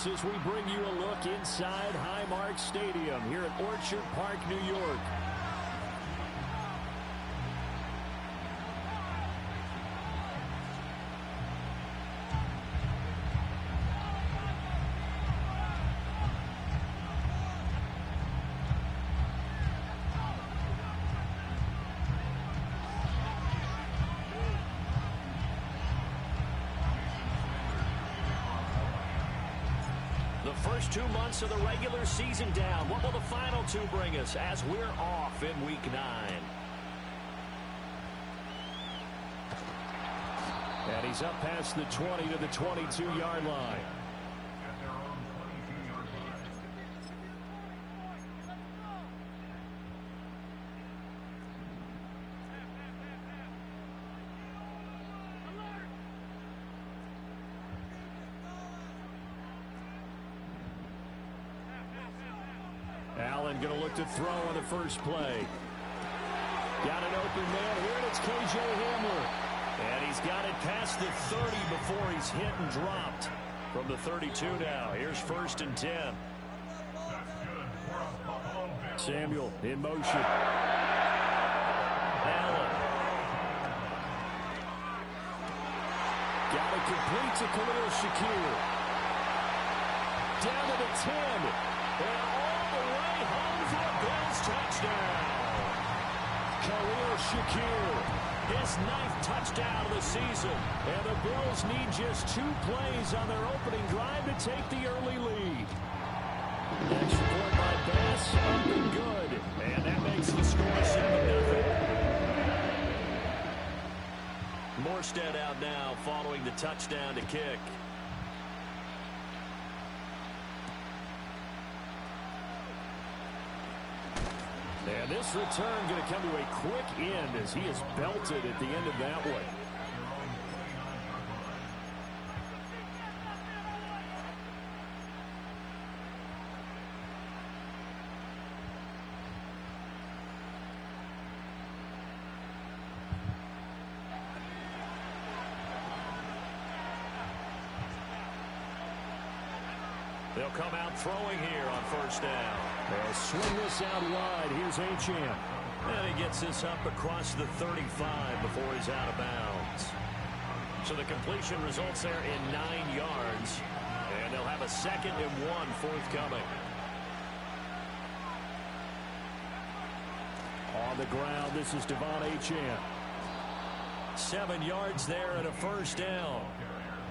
us as we bring you a look inside Highmark Stadium here at Orchard Park, New York. The first 2 months of the regular season down. What will the final 2 bring us as we're off in Week 9? And he's up past the 20 to the 22-yard line. Allen going to look to throw on the first play. Got an open man here, and it's K.J. Hamler. And he's got it past the 30 before he's hit and dropped. From the 32 now, here's 1st and 10. Samuel in motion. Allen. Got it complete to Khalil Shakir. Down to the 10. And all the way home for a Bills touchdown. Khalil Shakir, his 9th touchdown of the season. And the Bills need just 2 plays on their opening drive to take the early lead. Extra point by Bass, up and good. And that makes the score 7-0. Morstead out now following the touchdown to kick. And this return going to come to a quick end as he is belted at the end of that one. They'll come out throwing here on 1st down. They'll swing this out wide. Here's Achane. And he gets this up across the 35 before he's out of bounds. So the completion results there in 9 yards. And they'll have a 2nd and 1 forthcoming. On the ground, this is Devon Achane. 7 yards there and a 1st down.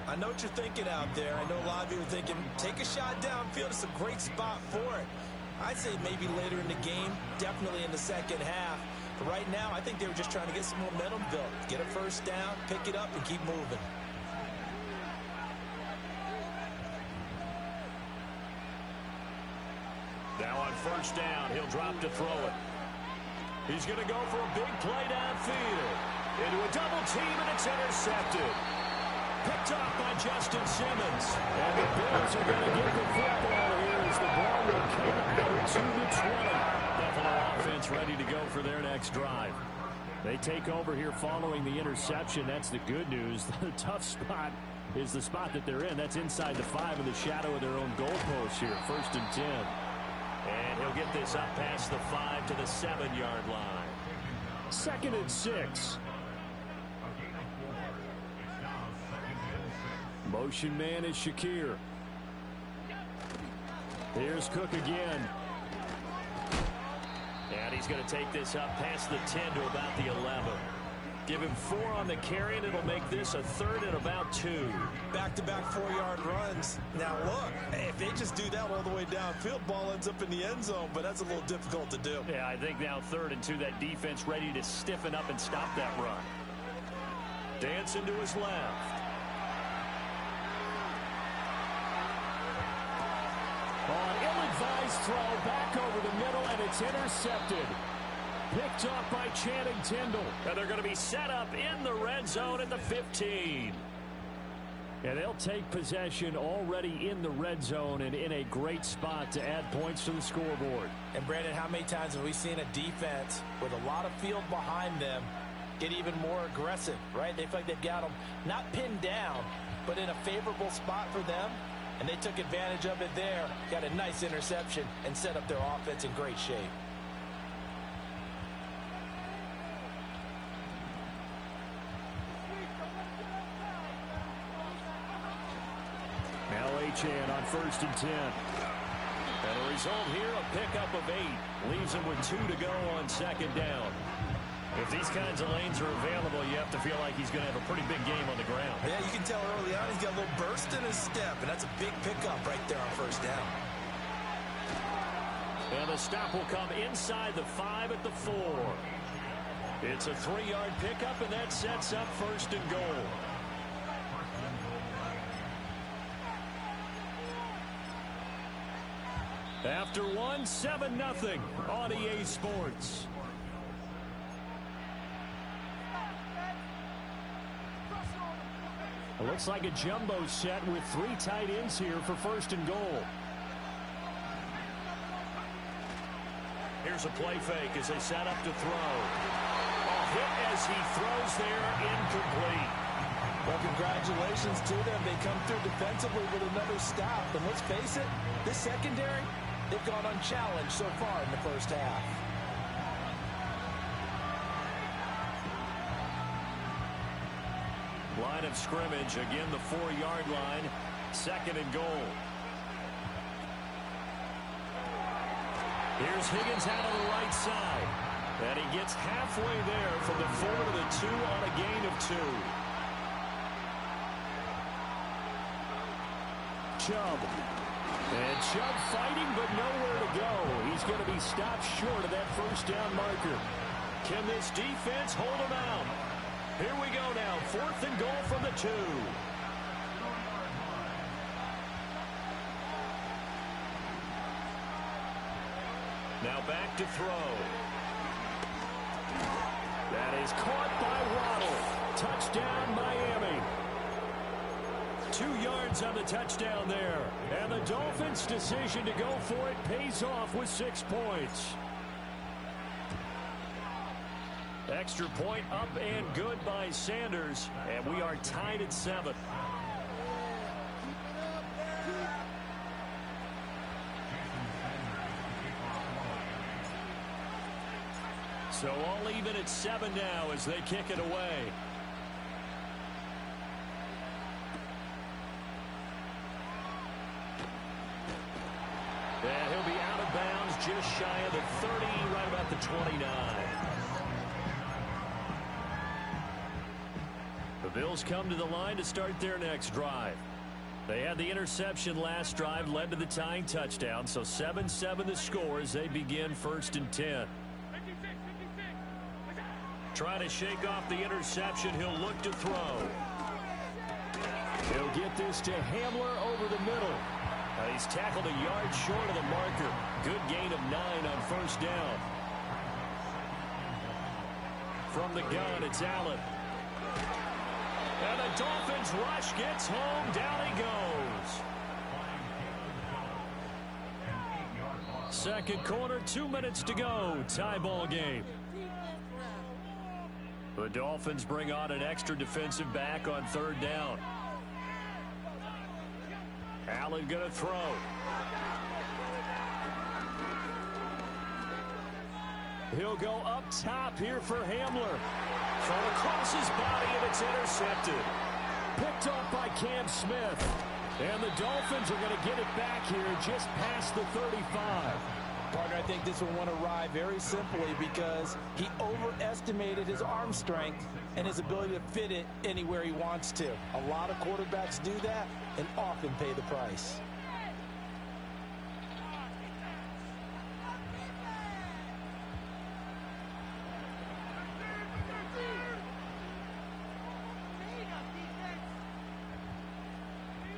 I know what you're thinking out there. I know a lot of you are thinking, take a shot downfield. It's a great spot for it. I'd say maybe later in the game, definitely in the second half. But right now, I think they were just trying to get some momentum built. Get a 1st down, pick it up, and keep moving. Now on 1st down, he'll drop to throw it. He's going to go for a big play downfield. Into a double team, and it's intercepted. Picked off by Justin Simmons. And the Bills are going to get the football here as the ball will come out to the 20. Buffalo offense ready to go for their next drive. They take over here following the interception. That's the good news. The tough spot is the spot that they're in. That's inside the 5 in the shadow of their own goalpost here. 1st and 10. And he'll get this up past the 5 to the 7-yard line. 2nd and 6. Motion man is Shakir. Here's Cook again. And he's going to take this up past the 10 to about the 11. Give him 4 on the carry, and it'll make this a 3rd and about 2. Back-to-back 4-yard runs. Now, look, if they just do that all the way downfield, ball ends up in the end zone, but that's a little difficult to do. Yeah, I think now 3rd and 2, that defense ready to stiffen up and stop that run. Dancing to his left. On ill-advised throw, back over the middle, and it's intercepted. Picked off by Channing Tindall. And they're going to be set up in the red zone at the 15. And they'll take possession already in the red zone and in a great spot to add points to the scoreboard. And, Brandon, how many times have we seen a defense with a lot of field behind them get even more aggressive, right? They feel like they've got them not pinned down, but in a favorable spot for them. and they took advantage of it there. Got a nice interception and set up their offense in great shape. Now Achane on 1st and 10. And the result here, a pickup of 8. Leaves him with 2 to go on 2nd down. If these kinds of lanes are available, you have to feel like he's going to have a pretty big game on the ground. Yeah, you can tell early on he's got a little burst in his step, and that's a big pickup right there on 1st down. And the stop will come inside the 5 at the 4. It's a 3-yard pickup, and that sets up 1st and goal. After 1, 7-0 on EA Sports. It looks like a jumbo set with 3 tight ends here for 1st and goal. Here's a play fake as they set up to throw. A hit as he throws there, incomplete. Well, congratulations to them. They come through defensively with another stop. And let's face it, this secondary, they've gone unchallenged so far in the 1st half. Line of scrimmage, again the 4-yard line, 2nd and goal. Here's Higgins out on the right side. And he gets halfway there from the 4 to the 2 on a gain of 2. Chubb. And Chubb fighting, but nowhere to go. He's going to be stopped short of that 1st down marker. Can this defense hold him out? Here we go now. 4th and goal from the 2. Now back to throw. That is caught by Waddle. Touchdown, Miami. 2 yards on the touchdown there. And the Dolphins' decision to go for it pays off with 6 points. Extra point up and good by Sanders. And we are tied at 7. So all even at 7 now as they kick it away. And he'll be out of bounds just shy of the 30, right about the 29. The Bills come to the line to start their next drive. They had the interception last drive, led to the tying touchdown, so 7-7 the score as they begin 1st and 10. Trying to shake off the interception. He'll look to throw. He'll get this to Hamler over the middle. He's tackled a yard short of the marker. Good gain of 9 on 1st down. From the gun, it's Allen. And the Dolphins rush gets home. Down he goes. Second quarter, 2 minutes to go. Tie ball game. The Dolphins bring on an extra defensive back on 3rd down. Allen going to throw. He'll go up top here for Hamler. Thrown across his body, and it's intercepted. Picked off by Cam Smith. And the Dolphins are going to get it back here just past the 35. Partner, I think this will want to ride very simply because he overestimated his arm strength and his ability to fit it anywhere he wants to. A lot of quarterbacks do that and often pay the price.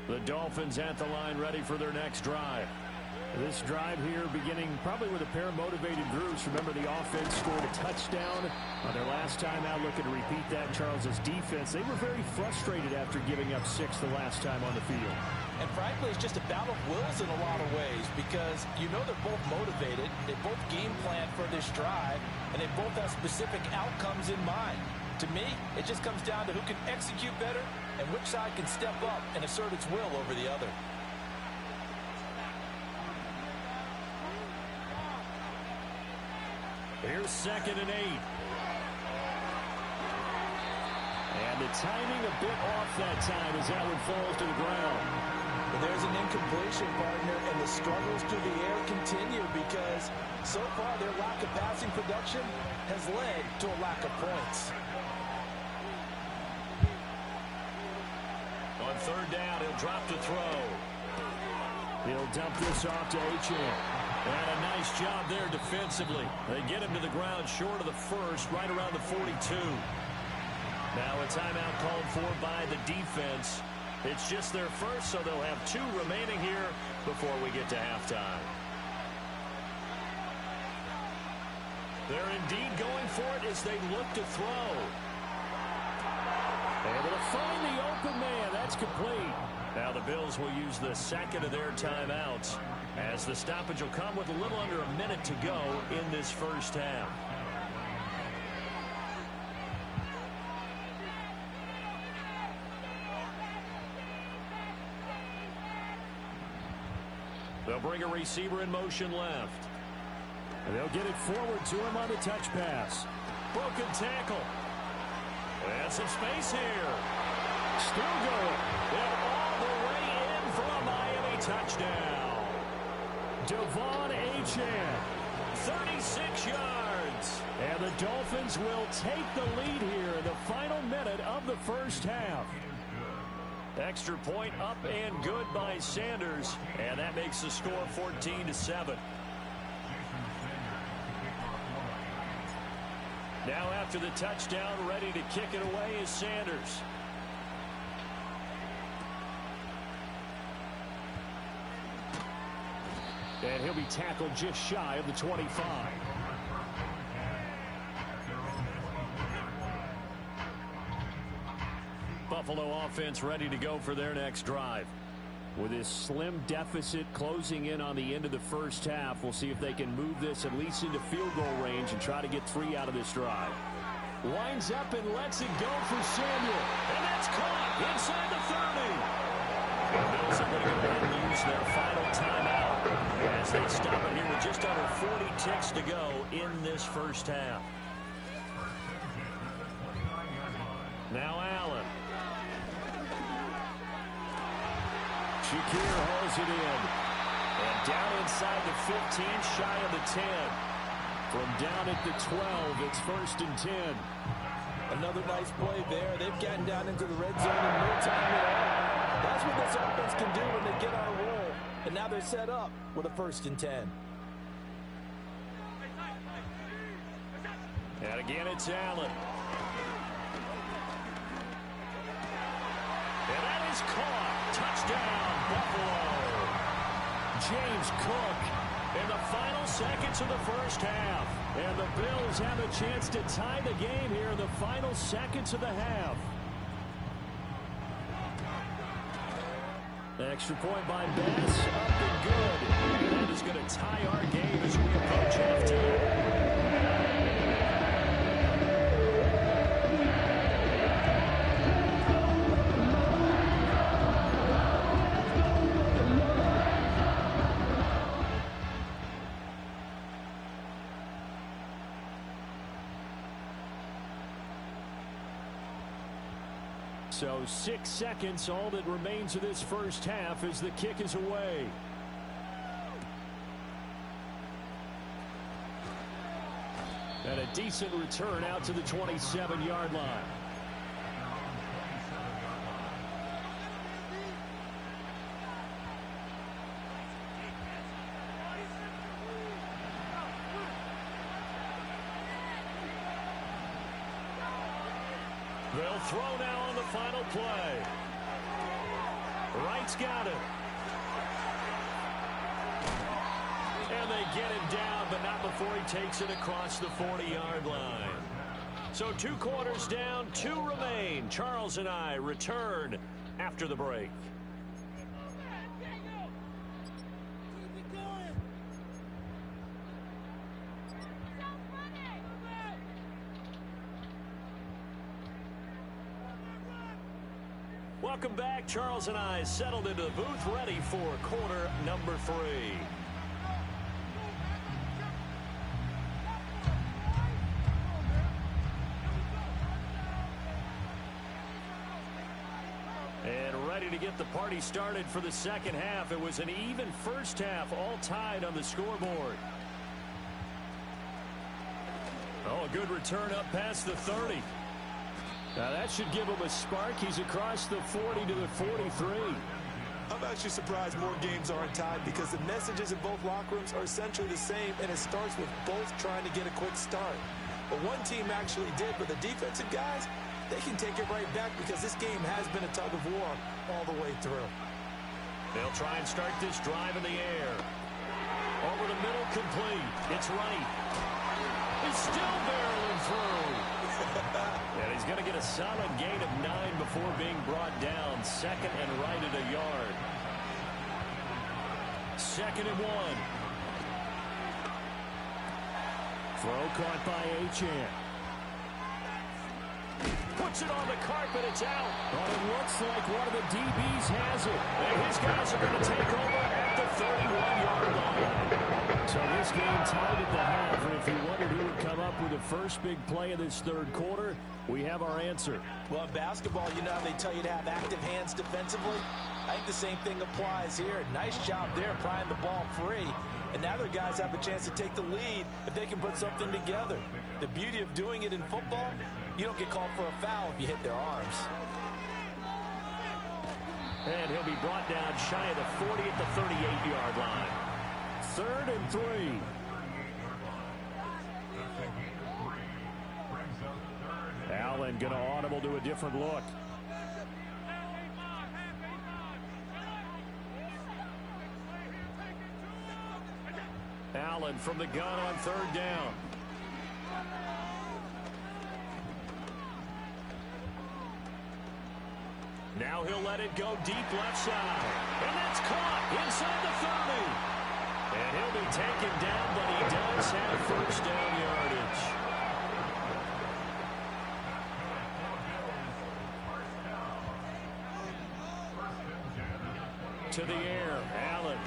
The Dolphins at the line, ready for their next drive. This drive here beginning probably with a pair of motivated groups. Remember, the offense scored a touchdown on their last time out. Looking to repeat that. Charles's defense, they were very frustrated after giving up 6 the last time on the field. And frankly, it's just a battle of wills in a lot of ways because you know they're both motivated. They both game plan for this drive, and they both have specific outcomes in mind. To me, it just comes down to who can execute better and which side can step up and assert its will over the other. Here's 2nd and 8. And the timing a bit off that time as that one falls to the ground. But there's an incompletion, partner, and the struggles through the air continue because so far their lack of passing production has led to a lack of points. On 3rd down, he'll drop to throw. He'll dump this off to Achane. And a nice job there defensively. They get him to the ground short of the first, right around the 42. Now a timeout called for by the defense. It's just their first, so they'll have 2 remaining here before we get to halftime. They're indeed going for it as they look to throw. Able to find the open man. That's complete. Now the Bills will use the 2nd of their timeouts as the stoppage will come with a little under a minute to go in this first half. They'll bring a receiver in motion left. And they'll get it forward to him on the touch pass. Broken tackle. And some space here. Still going. And all the way in for a Miami touchdown. Devon Achane, 36 yards. And the Dolphins will take the lead here in the final minute of the first half. Extra point up and good by Sanders. And that makes the score 14-7. Now after the touchdown, ready to kick it away is Sanders. And he'll be tackled just shy of the 25. Buffalo offense ready to go for their next drive. With this slim deficit closing in on the end of the first half, we'll see if they can move this at least into field goal range and try to get 3 out of this drive. Winds up and lets it go for Samuel. And that's caught inside the 30. The Bills are going to go ahead and use their final timeout as they stop it here with just under 40 ticks to go in this first half. Now Allen. Shakir hauls it in. And down inside the 15, shy of the 10. From down at the 12, it's 1st and 10. Another nice play there. They've gotten down into the red zone in no time at all. That's what this offense can do when they get on a roll. And now they're set up with a 1st and 10. And again, it's Allen. And that is caught. Touchdown, Buffalo. James Cook in the final seconds of the first half. And the Bills have a chance to tie the game here in the final seconds of the half. Extra point by Bass, up and good. And that is going to tie our game as we approach halftime. So 6 seconds, all that remains of this first half as the kick is away. And a decent return out to the 27-yard line. They'll throw now on the final play. Wright's got it. And they get him down, but not before he takes it across the 40-yard line. So 2 quarters down, 2 remain. Charles and I return after the break. Welcome back. Charles and I settled into the booth, ready for quarter number 3. ready to get the party started for the second half. It was an even first half, all tied on the scoreboard. Oh, a good return up past the 30. Now that should give him a spark. He's across the 40 to the 43. I'm actually surprised more games aren't tied because the messages in both locker rooms are essentially the same, and it starts with both trying to get a quick start. But one team actually did, but the defensive guys, they can take it right back because this game has been a tug of war all the way through. They'll try and start this drive in the air. Over the middle, complete. It's right. He's still barreling through. And he's going to get a solid gain of 9 before being brought down. Second and right at a yard. Second and 1. Throw caught by Achane. Puts it on the carpet. It's out. But it looks like one of the DBs has it. And his guys are going to take over at the 31-yard line. So this game tied at the half, and if you wondered who would come up with the first big play of this third quarter, we have our answer. Well, in basketball, you know how they tell you to have active hands defensively? I think the same thing applies here. Nice job there, prying the ball free. And now their guys have a chance to take the lead if they can put something together. The beauty of doing it in football, you don't get called for a foul if you hit their arms. And he'll be brought down shy of the 40 at the 38-yard line. Third and 3. Allen going to audible to a different look. Allen from the gun on third down. Now he'll let it go deep left side. And that's caught inside the 30. And he'll be taken down, but he does have first down yardage. To the air, Allen.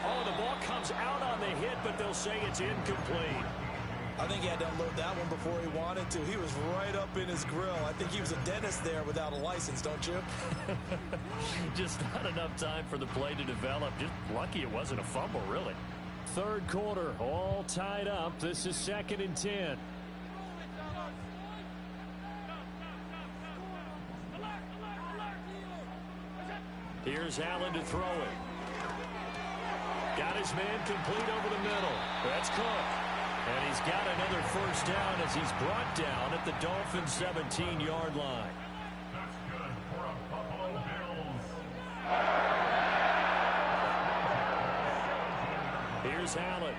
Oh, the ball comes out on the hit, but they'll say it's incomplete. I think he had to unload that one before he wanted to. He was right up in his grill. I think he was a dentist there without a license, don't you? Just not enough time for the play to develop. Just lucky it wasn't a fumble, really. Third quarter, all tied up. This is second and 10. Here's Allen to throw it. Got his man complete over the middle. That's Cook. And he's got another first down as he's brought down at the Dolphins' 17-yard line. Here's Allen.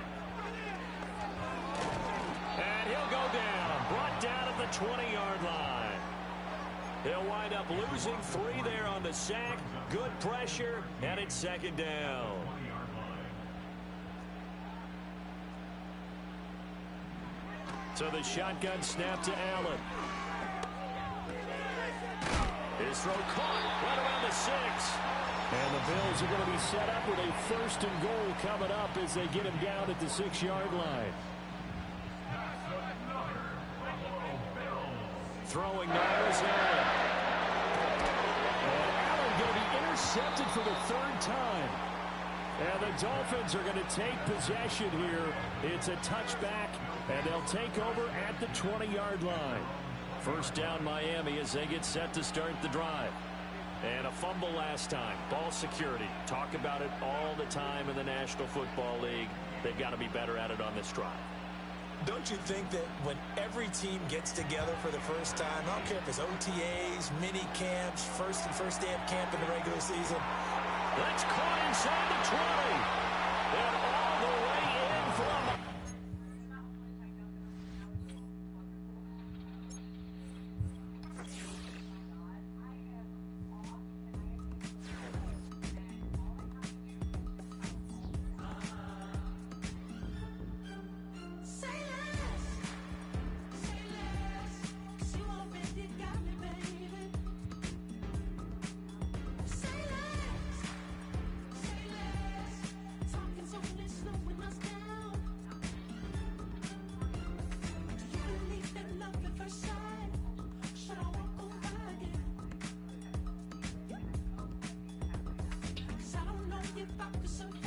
And he'll go down. Brought down at the 20-yard line. He'll wind up losing 3 there on the sack. Good pressure, and it's second down. So the shotgun snap to Allen. His throw caught right around the 6. And the Bills are going to be set up with a first and goal coming up as they get him down at the 6-yard line. Throwing now is Allen. And Allen going to be intercepted for the 3rd time. And the Dolphins are going to take possession here. It's a touchback, and they'll take over at the 20-yard line. First down Miami as they get set to start the drive. And a fumble last time. Ball security. Talk about it all the time in the National Football League. They've got to be better at it on this drive. Don't you think that when every team gets together for the first time, I don't care if it's OTAs, mini camps, first day of camp in the regular season, that's caught inside the 20. And all the way in from... hip hop, 'cause I'm